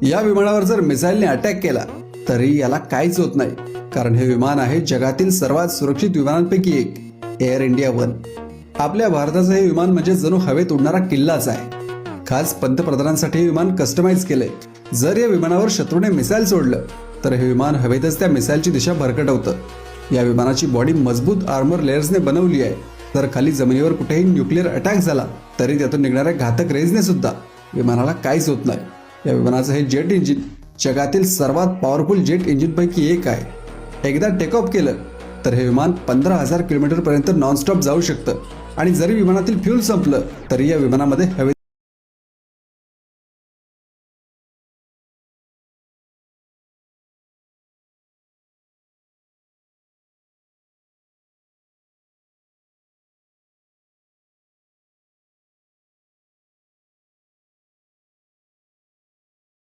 या विमानावर जर मिसाईलने अटॅक केला तरी याला काहीच होत नाही, कारण हे विमान आहे जगातील सर्वात सुरक्षित विमानांपैकी एक, एअर इंडिया वन। आपल्या भारताचं हे विमान म्हणजे जणू हवेत उडणारा किल्लाच आहे। खास पंतप्रधानांसाठी हे विमान कस्टमाइज केलंय। जर या विमानावर शत्रूने मिसाईल सोडलं तर हे विमान हवेतच त्या मिसाईलची दिशा भरकटवतं। या विमानाची बॉडी मजबूत आर्मर लेयर्सने बनवली आहे। जर खाली जमिनीवर कुठेही न्यूक्लिअर अटॅक झाला तरी त्यातून निघणाऱ्या घातक रेजने सुद्धा विमानाला काहीच होत नाही। या विमानाचं हे जेट इंजिन जगातील सर्वात पॉवरफुल जेट इंजिनपैकी एक आहे। एकदा टेक ऑफ केलं तर हे विमान 15,000 किलोमीटर पर्यंत नॉनस्टॉप जाऊ शकतं, आणि जरी विमानातील फ्यूल संपलं तरी या विमानामध्ये हवे